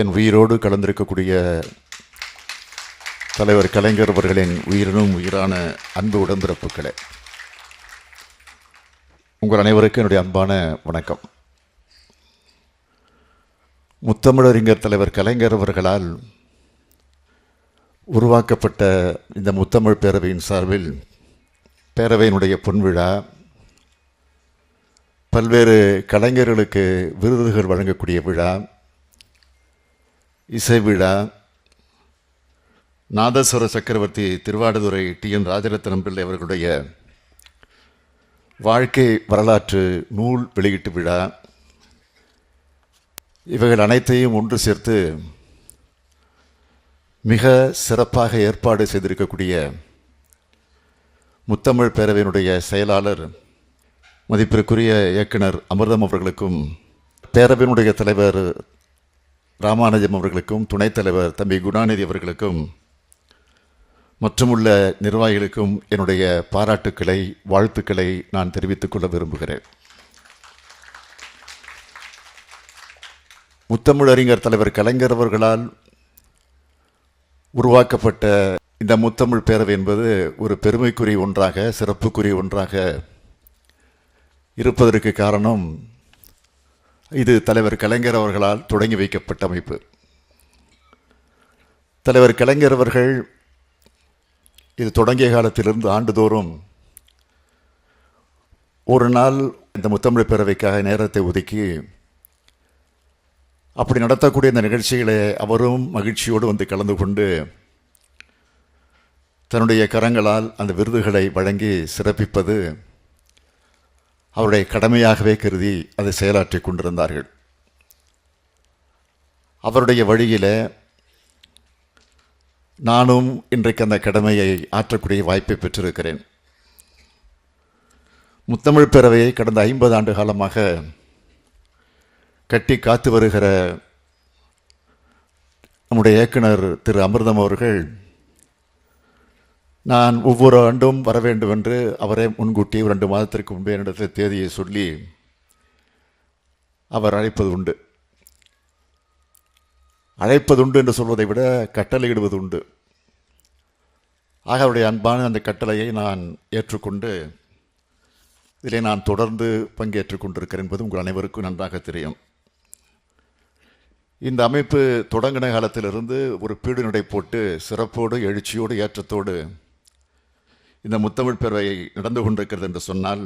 என் உயிரோடு கலந்திருக்கக்கூடிய தலைவர் கலைஞர் அவர்களின் உயிரினும் உயிரான அன்பு உடன்பிறப்புகளே, உங்கள் அனைவருக்கும் என்னுடைய அன்பான வணக்கம். முத்தமிழறிஞர் தலைவர் கலைஞர் அவர்களால் உருவாக்கப்பட்ட இந்த முத்தமிழ் பேரவையின் சார்பில் பேரவையினுடைய பொன்விழா, பல்வேறு கலைஞர்களுக்கு விருதுகள் வழங்கக்கூடிய விழா, இசை விழா, நாதஸ்வர சக்கரவர்த்தி திருவாடுதுறை டி.என். ராஜரத்னம் பிள்ளை அவர்களுடைய வாழ்க்கை வரலாற்று நூல் வெளியீட்டு விழா, இவைகள் அனைத்தையும் ஒன்று சேர்த்து மிக சிறப்பாக ஏற்பாடு செய்திருக்கக்கூடிய முத்தமிழ் பேரவையினுடைய செயலாளர் மதிப்பிற்குரிய இயக்குனர் அமிர்தம் அவர்களுக்கும், பேரவையினுடைய தலைவர் ராமானுஜம் அவர்களுக்கும், துணைத் தலைவர் தம்பி குணாநிதி அவர்களுக்கும் மற்றும் உள்ள நிர்வாகிகளுக்கும் என்னுடைய பாராட்டுக்களை, வாழ்த்துக்களை நான் தெரிவித்துக் கொள்ள விரும்புகிறேன். முத்தமிழறிஞர் தலைவர் கலைஞர் அவர்களால் உருவாக்கப்பட்ட இந்த முத்தமிழ் பேரவை என்பது ஒரு பெருமைக்குரிய ஒன்றாக, சிறப்புக்குரிய ஒன்றாக இருப்பதற்கு காரணம், இது தலைவர் கலைஞர் அவர்களால் தொடங்கி வைக்கப்பட்ட அமைப்பு. தலைவர் கலைஞர் அவர்கள் இது தொடங்கிய காலத்திலிருந்து ஆண்டுதோறும் ஒரு நாள் இந்த முத்தமிழ் பேரவைக்காக நேரத்தை ஒதுக்கி அப்படி நடத்தக்கூடிய இந்த நிகழ்ச்சிகளை அவரும் மகிழ்ச்சியோடு வந்து கலந்து கொண்டு தன்னுடைய கரங்களால் அந்த விருதுகளை வழங்கி சிறப்பிப்பது அவருடைய கடமையாகவே கருதி அதை செயலாற்றி கொண்டிருந்தார்கள். அவருடைய வழியில் நானும் இன்றைக்கு அந்த கடமையை ஆற்றக்கூடிய வாய்ப்பை பெற்றிருக்கிறேன். முத்தமிழ் பேரவையை கடந்த 50 ஆண்டு காலமாக கட்டி காத்து வருகிற நம்முடைய இயக்குனர் திரு அமிர்தம் அவர்கள், நான் ஒவ்வொரு ஆண்டும் வர வேண்டும் என்று அவரே முன்கூட்டி 2 மாதத்திற்கு முன்பே என்னிடத்தில் தேதியை சொல்லி அவர் அழைப்பது உண்டு. அழைப்பதுண்டு என்று சொல்வதை விட கட்டளையிடுவது உண்டு. ஆக அவருடைய அன்பான அந்த கட்டளையை நான் ஏற்றுக்கொண்டு இதிலே நான் தொடர்ந்து பங்கேற்றுக் கொண்டிருக்கிறேன் என்பது உங்கள் அனைவருக்கும் நன்றாக தெரியும். இந்த அமைப்பு தொடங்கின காலத்திலிருந்து ஒரு பீடு நடை போட்டு சிறப்போடு, எழுச்சியோடு, ஏற்றத்தோடு இந்த முத்தமிழ் பேரவை நடந்து கொண்டிருக்கிறது என்று சொன்னால்,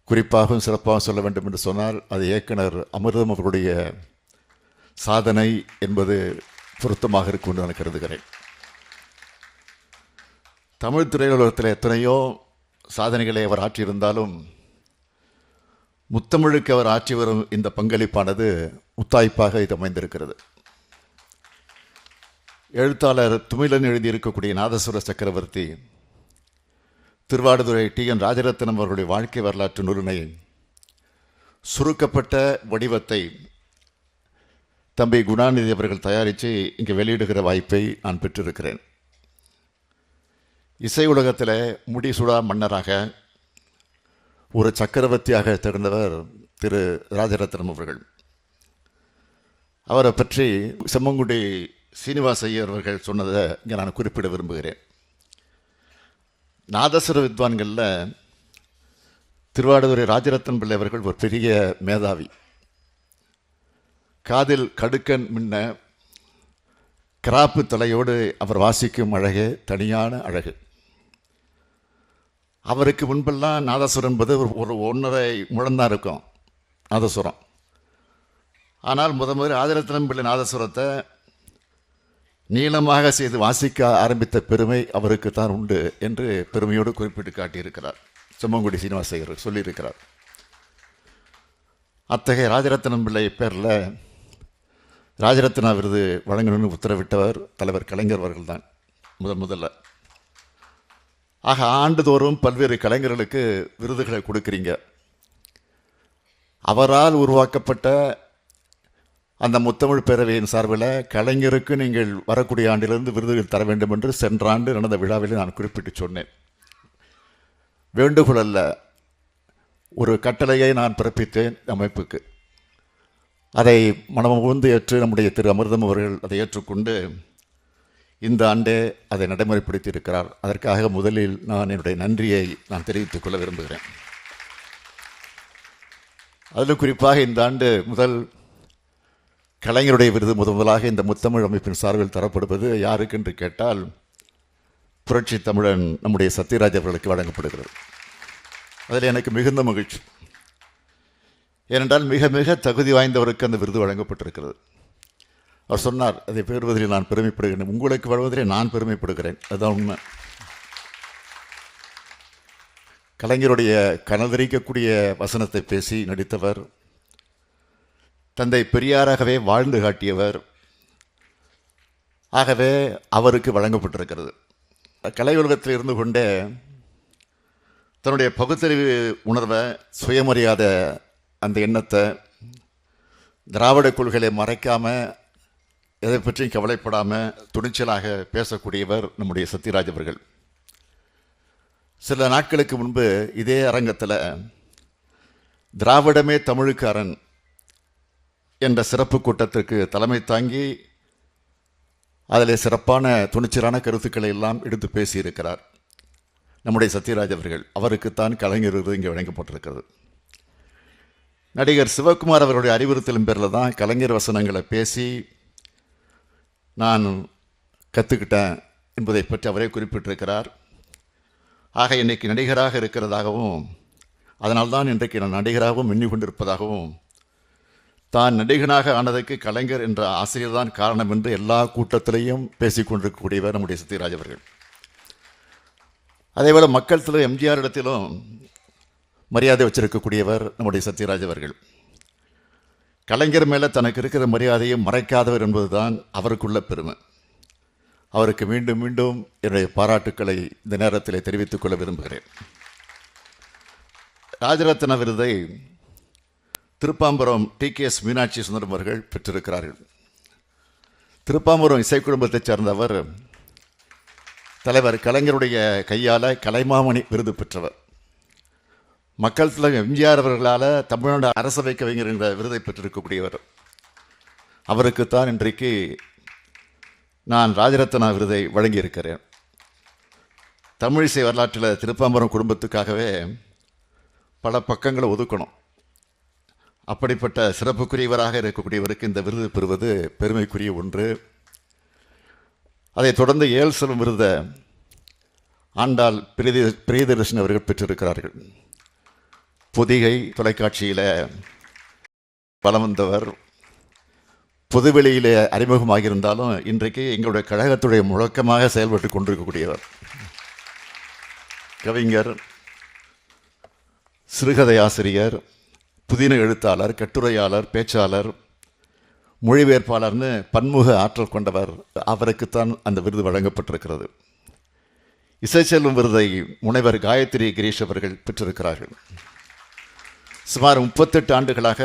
குறிப்பாகவும் சிறப்பாக சொல்ல வேண்டும் என்று சொன்னால், அது இயக்குனர் அமிர்தம் அவர்களுடைய சாதனை என்பது பொருத்தமாக இருக்கும் என்று நான் கருதுகிறேன். தமிழ் திரையுலகத்தில் எத்தனையோ சாதனைகளை அவர் ஆற்றியிருந்தாலும் முத்தமிழுக்கு அவர் ஆற்றி வரும் இந்த பங்களிப்பானது முத்தாய்ப்பாக இது அமைந்திருக்கிறது. எழுத்தாளர் துமிலன் எழுதியிருக்கக்கூடிய நாதஸ்வர சக்கரவர்த்தி திருவாடுதுறை டி.என். ராஜரத்னம் அவர்களுடைய வாழ்க்கை வரலாற்று நூலினை சுருக்கப்பட்ட வடிவத்தை தம்பி குணாநிதி அவர்கள் தயாரித்து இங்கே வெளியிடுகிற வாய்ப்பை நான் பெற்றிருக்கிறேன். இசை உலகத்தில் முடிசூடா மன்னராக, ஒரு சக்கரவர்த்தியாக திகழ்ந்தவர் திரு ராஜரத்னம் அவர்கள். அவரை பற்றி செம்மங்குடி சீனிவாச ஐயர் அவர்கள் சொன்னதை இங்கே நான் குறிப்பிட விரும்புகிறேன். நாதஸ்வர வித்வான்களில் திருவாடுதுறை ராஜரத்னம் பிள்ளை அவர்கள் ஒரு பெரிய மேதாவி. காதில் கடுக்கன் மின்ன கிராப்பு தலையோடு அவர் வாசிக்கும் அழகே தனியான அழகு. அவருக்கு முன்பெல்லாம் நாதஸ்வரம் என்பது ஒரு 1.5 முழந்தான் இருக்கும் நாதஸ்வரம். ஆனால் முதல் ராஜரத்னம் பிள்ளை நாதஸ்வரத்தை நீளமாக செய்து வாசிக்க ஆரம்பித்த பெருமை அவருக்கு தான் உண்டு என்று பெருமையோடு குறிப்பிட்டு காட்டியிருக்கிறார். செம்மங்குடி சீனிவாச ஐயர் சொல்லியிருக்கிறார். அத்தகைய ராஜரத்னம் பிள்ளை பேரில் ராஜரத்னா விருது வழங்கணும்னு உத்தரவிட்டவர் தலைவர் கலைஞர் அவர்கள் தான் முதல்ல. ஆக ஆண்டுதோறும் பல்வேறு கலைஞர்களுக்கு விருதுகளை கொடுக்குறீங்க. அவரால் உருவாக்கப்பட்ட அந்த முத்தமிழ் பேரவையின் சார்பில் கலைஞருக்கு நீங்கள் வரக்கூடிய ஆண்டிலிருந்து விருதுகள் தர வேண்டும் என்று சென்ற ஆண்டு நடந்த விழாவில் நான் குறிப்பிட்டு சொன்னேன். வேண்டுகோள் அல்ல, ஒரு கட்டளையை நான் பிறப்பித்தேன் அமைப்புக்கு. அதை மனமுகந்து ஏற்று நம்முடைய திரு அமிர்தம் அவர்கள் அதை ஏற்றுக்கொண்டு இந்த ஆண்டே அதை நடைமுறைப்படுத்தி இருக்கிறார். அதற்காக முதலில் நான் என்னுடைய நன்றியை நான் தெரிவித்துக் கொள்ள விரும்புகிறேன். அதிலும் குறிப்பாக இந்த ஆண்டு முதல் கலைஞருடைய விருது முதலாக இந்த முத்தமிழ் அமைப்பின் சார்பில் தரப்படுவது யாருக்கு என்று கேட்டால் புரட்சி தமிழன் நம்முடைய சத்யராஜ் அவர்களுக்கு வழங்கப்படுகிறது. அதில் எனக்கு மிகுந்த மகிழ்ச்சி. ஏனென்றால் மிக மிக தகுதி வாய்ந்தவருக்கு அந்த விருது வழங்கப்பட்டிருக்கிறது. அவர் சொன்னார், அதை பெறுவதில் நான் பெருமைப்படுகிறேன், உங்களுக்கு வழங்குவதிலே நான் பெருமைப்படுகிறேன். அதுதான் உண்மை. கலைஞருடைய கனதரிக்கக்கூடிய வசனத்தை பேசி நடித்தவர், தந்தை பெரியாராகவே வாழ்ந்து காட்டியவர். ஆகவே அவருக்கு வழங்கப்பட்டிருக்கிறது. கலை உலகத்தில் இருந்து கொண்டே தன்னுடைய பகுத்தறிவு உணர்வை, சுயமரியாதை அந்த எண்ணத்தை, திராவிட கொள்கைகளை மறைக்காமல், எதை பற்றியும் கவலைப்படாமல் துணிச்சலாக பேசக்கூடியவர் நம்முடைய சத்யராஜ் அவர்கள். சில நாட்களுக்கு முன்பு இதே அரங்கத்தில் திராவிடமே தமிழுக்கு அரண் என்ற சிறப்பு கூட்டத்திற்கு தலைமை தாங்கி அதில் சிறப்பான துணிச்சலான கருத்துக்களை எல்லாம் எடுத்து பேசியிருக்கிறார் நம்முடைய சத்யராஜ் அவர்கள். அவருக்குத்தான் கலைஞர் விருது இங்கே வழங்கப்பட்டிருக்கிறது. நடிகர் சிவகுமார் அவருடைய அறிவுறுத்தலின் பேரில் தான் கலைஞர் வசனங்களை பேசி நான் கற்றுக்கிட்டேன் என்பதை பற்றி அவரே குறிப்பிட்டிருக்கிறார். ஆக இன்றைக்கு நடிகராக இருக்கிறதாகவும், அதனால்தான் இன்றைக்கு நான் நடிகராகவும் எண்ணி கொண்டிருப்பதாகவும், தான் நடிகனாக ஆனதற்கு கலைஞர் என்ற ஆசிரியர் தான் காரணம் என்று எல்லா கூட்டத்திலையும் பேசிக்கொண்டிருக்கக்கூடியவர் நம்முடைய சத்யராஜ் அவர்கள். அதேபோல் மக்கள் எம்ஜிஆர் இடத்திலும் மரியாதை வச்சிருக்கக்கூடியவர் நம்முடைய சத்யராஜ் அவர்கள். கலைஞர் மேலே தனக்கு இருக்கிற மரியாதையை மறைக்காதவர் என்பதுதான் அவருக்குள்ள பெருமை. அவருக்கு மீண்டும் மீண்டும் என்னுடைய பாராட்டுக்களை இந்த நேரத்தில் தெரிவித்துக் கொள்ள விரும்புகிறேன். ராஜரத்ன விருதை திருப்பாம்பரம் TKS மீனாட்சி சுந்தரம் அவர்கள் பெற்றிருக்கிறார்கள். திருப்பாம்பரம் இசை குடும்பத்தைச் சேர்ந்தவர். தலைவர் கலைஞருடைய கையால் கலைமாமணி விருது பெற்றவர். மக்கள் தலைவர் எம்ஜிஆர் அவர்களால் தமிழ்நாடு அரசவை கவிஞர் என்ற விருதை பெற்றிருக்கக்கூடியவர். அவருக்குத்தான் இன்றைக்கு நான் ராஜரத்னா விருதை வழங்கியிருக்கிறேன். தமிழிசை வரலாற்றில் திருப்பாம்பரம் குடும்பத்துக்காகவே பல பக்கங்களை ஒதுக்கணும். அப்படிப்பட்ட சிறப்புக்குரியவராக இருக்கக்கூடியவருக்கு இந்த விருது பெறுவது பெருமைக்குரிய ஒன்று. அதைத் தொடர்ந்து ஏழு செல்வம் விருதை ஆண்டாள் பிரியதர்ஷன் அவர்கள் பெற்றிருக்கிறார்கள். பொதிகை தொலைக்காட்சியில் வலம் வந்தவர், பொதுவெளியில் அறிமுகமாகியிருந்தாலும் இன்றைக்கு எங்களுடைய கழகத்துடைய முழக்கமாக செயல்பட்டு கொண்டிருக்கக்கூடியவர். கவிஞர், சிறுகதை ஆசிரியர், புதின எழுத்தாளர், கட்டுரையாளர், பேச்சாளர், மொழிபெயர்ப்பாளர்னு பன்முக ஆற்றல் கொண்டவர். அவருக்குத்தான் அந்த விருது வழங்கப்பட்டிருக்கிறது. இசைச்செல்வம் விருதை முனைவர் காயத்ரி கிரீஷ் அவர்கள் பெற்றிருக்கிறார்கள். சுமார் 38 ஆண்டுகளாக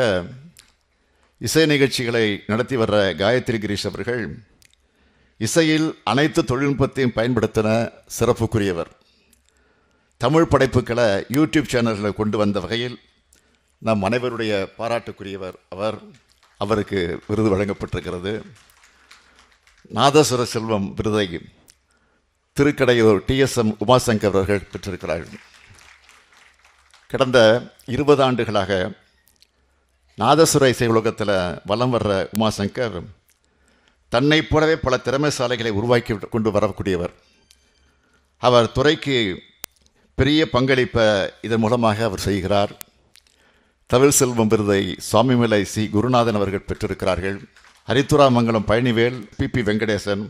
இசை நிகழ்ச்சிகளை நடத்தி வர்ற காயத்ரி கிரீஷ் அவர்கள் இசையில் அனைத்து தொழில்நுட்பத்தையும் பயன்படுத்தின சிறப்புக்குரியவர். தமிழ் படைப்புகளை யூடியூப் சேனல்களில் கொண்டு வந்த வகையில் நம் அனைவருடைய பாராட்டுக்குரியவர் அவர். அவருக்கு விருது வழங்கப்பட்டிருக்கிறது. நாதஸ்வர செல்வம் விருதை திருக்கடையூர் TSM உமாசங்கர் அவர்கள் பெற்றிருக்கிறார்கள். கடந்த 20 ஆண்டுகளாக நாதஸ்வர இசை உலகத்தில் வலம் வர்ற உமாசங்கர் தன்னை போலவே பல திறமைசாலைகளை உருவாக்கி கொண்டு வரக்கூடியவர். அவர் துறைக்கு பெரிய பங்களிப்பை இதன் மூலமாக அவர் செய்கிறார். தமிழ் செல்வம் விருதை சுவாமிமலை சி குருநாதன் அவர்கள் பெற்றிருக்கிறார்கள். ஹரித்துராமங்கலம் பழனிவேல், PP வெங்கடேசன்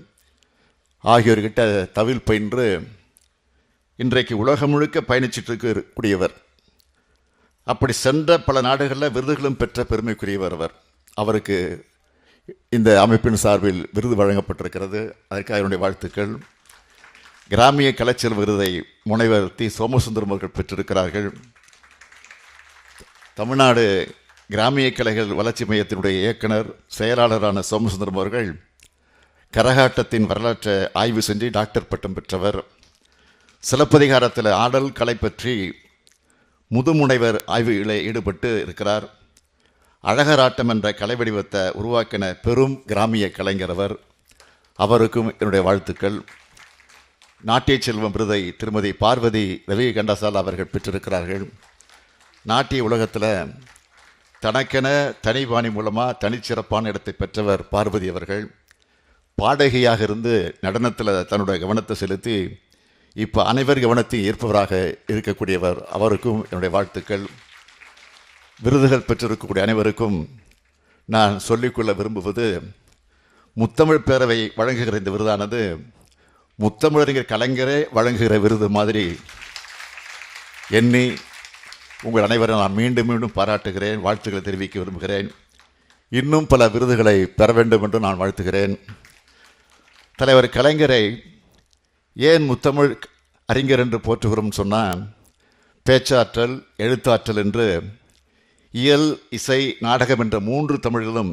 ஆகியோர்கிட்ட தவில் பயின்று இன்றைக்கு உலகம் முழுக்க பயணிச்சுட்டு இருக்கக்கூடியவர். அப்படி சென்ற பல நாடுகளில் விருதுகளும் பெற்ற பெருமைக்குரியவர் அவர். அவருக்கு இந்த அமைப்பின் சார்பில் விருது வழங்கப்பட்டிருக்கிறது. அதற்காக என்னுடைய வாழ்த்துக்கள். கிராமிய கலைச்செல்வ விருதை முனைவர் தி சோமசுந்தரம் அவர்கள் பெற்றிருக்கிறார்கள். தமிழ்நாடு கிராமிய கலைகள் வளர்ச்சி மையத்தினுடைய இயக்குனர் செயலாளரான சோமசுந்தரம் அவர்கள் கரகாட்டத்தின் வரலாற்றை ஆய்வு செஞ்சு டாக்டர் பட்டம் பெற்றவர். சிலப்பதிகாரத்தில் ஆடல் கலை பற்றி முதுமுனைவர் ஆய்வுகளில் ஈடுபட்டு இருக்கிறார். அழகராட்டம் என்ற கலை வடிவத்தை உருவாக்கின பெரும் கிராமிய கலைஞர் அவர். அவருக்கும் என்னுடைய வாழ்த்துக்கள். நாட்டிய செல்வம் விருதை திருமதி பார்வதி ரவி கண்டசால் அவர்கள் பெற்றிருக்கிறார்கள். நாட்டிய உலகத்தில் தனக்கென தனிபாணி மூலமாக தனிச்சிறப்பான இடத்தை பெற்றவர் பார்வதி அவர்கள். பாடகியாக இருந்து நடனத்தில் தன்னுடைய கவனத்தை செலுத்தி இப்போ அனைவர் கவனத்தையும் ஈர்ப்பவராக இருக்கக்கூடியவர். அவருக்கும் என்னுடைய வாழ்த்துக்கள். விருதுகள் பெற்றிருக்கக்கூடிய அனைவருக்கும் நான் சொல்லிக்கொள்ள விரும்புவது, முத்தமிழ் பேரவை வழங்குகிற இந்த விருதானது முத்தமிழறிஞர் கலைஞரே வழங்குகிற விருது மாதிரி எண்ணி உங்கள் அனைவரும் நான் மீண்டும் மீண்டும் பாராட்டுகிறேன், வாழ்த்துக்களை தெரிவிக்க விரும்புகிறேன். இன்னும் பல விருதுகளை பெற வேண்டும் என்று நான் வாழ்த்துகிறேன். தலைவர் கலைஞரை ஏன் முத்தமிழ் அறிஞர் என்று போற்றுகிறோம் சொன்னால், பேச்சாற்றல், எழுத்தாற்றல் என்று இயல், இசை, நாடகம் என்ற 3 தமிழிலும்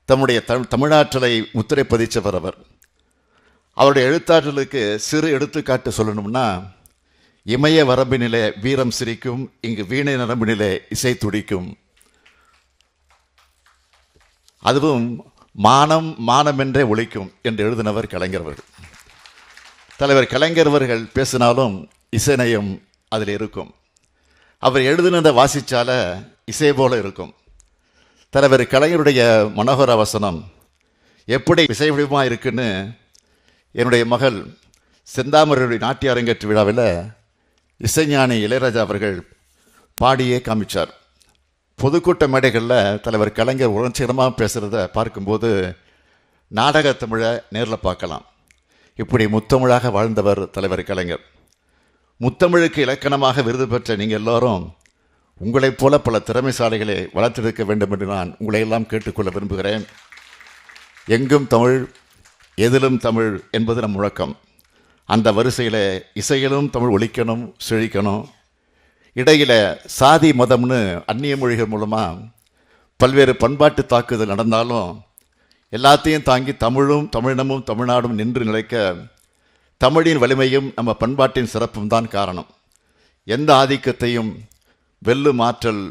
தம்முடைய தமிழாற்றலை முத்திரை பதிச்சவர் அவர். அவருடைய எழுத்தாற்றலுக்கு சிறு எடுத்துக்காட்டு சொல்லணும்னா, இமய வரம்பினிலே வீரம் சிரிக்கும், இங்கு வீணை நரம்பினிலே இசை துடிக்கும். அதுவும் மானம் மானமென்றே ஒலிக்கும் என்று எழுதினவர் கலைஞர் அவர்கள். தலைவர் கலைஞர் அவர்கள் பேசினாலும் இசைநயம் அதில் இருக்கும். அவர் எழுதினதை வாசித்தால இசை போல இருக்கும். தலைவர் கலைஞருடைய மனோகர வசனம் எப்படி இசை வடிவமாக இருக்குன்னு என்னுடைய மகள் செந்தாமரையுடைய நாட்டிய அரங்கேற்று விழாவில் இசைஞானி இளையராஜா அவர்கள் பாடியே காமிச்சார். பொதுக்கூட்ட மேடைகளில் தலைவர் கலைஞர் உணர்ச்சிகரமாக பேசுகிறத பார்க்கும்போது நாடக தமிழை நேரில் பார்க்கலாம். இப்படி முத்தமிழாக வாழ்ந்தவர் தலைவர் கலைஞர். முத்தமிழுக்கு இலக்கணமாக விருது பெற்ற நீங்கள் எல்லோரும் உங்களைப் போல பல திறமைசாலிகளை வளர்த்தெடுக்க வேண்டும் என்று நான் உங்களை எல்லாம் கேட்டுக்கொள்ள விரும்புகிறேன். எங்கும் தமிழ், எதிலும் தமிழ் என்பது நம் முழக்கம். அந்த வரிசையில் இசையிலும் தமிழ் ஒலிக்கணும், செழிக்கணும். இடையில் சாதி மதம்னு அந்நிய மொழிகள் மூலமாக பல்வேறு பண்பாட்டு தாக்குதல் நடந்தாலும் எல்லாத்தையும் தாங்கி தமிழும் தமிழினமும் தமிழ்நாடும் நின்று நிலைக்க தமிழின் வலிமையும் நம்ம பண்பாட்டின் சிறப்பும் தான் காரணம். எந்த ஆதிக்கத்தையும் வெல்லும் ஆற்றல்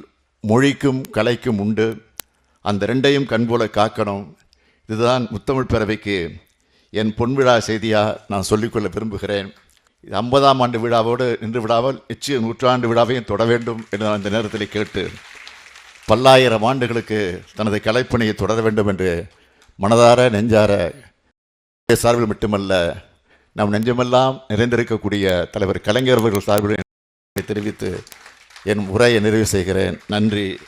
மொழிக்கும் கலைக்கும் உண்டு. அந்த ரெண்டையும் கண்போல காக்கணும். இதுதான் முத்தமிழ் பேரவைக்கு என் பொன்விழா செய்தியாக நான் சொல்லிக்கொள்ள விரும்புகிறேன். இது 50ஆம் ஆண்டு விழாவோடு நின்று விடாமல் நிச்சய 100ஆண்டு விழாவையும் தொட வேண்டும் என்று நான் இந்த நேரத்தில் கேட்டு, பல்லாயிரம் ஆண்டுகளுக்கு தனது கலைப்பணியை தொடர வேண்டும் என்று மனதார நெஞ்சார சார்பில் மட்டுமல்ல, நம் நெஞ்சமெல்லாம் நிறைந்திருக்கக்கூடிய தலைவர் கலைஞர் அவர்கள் சார்பில் தெரிவித்து என் உரையை நிறைவு செய்கிறேன். நன்றி.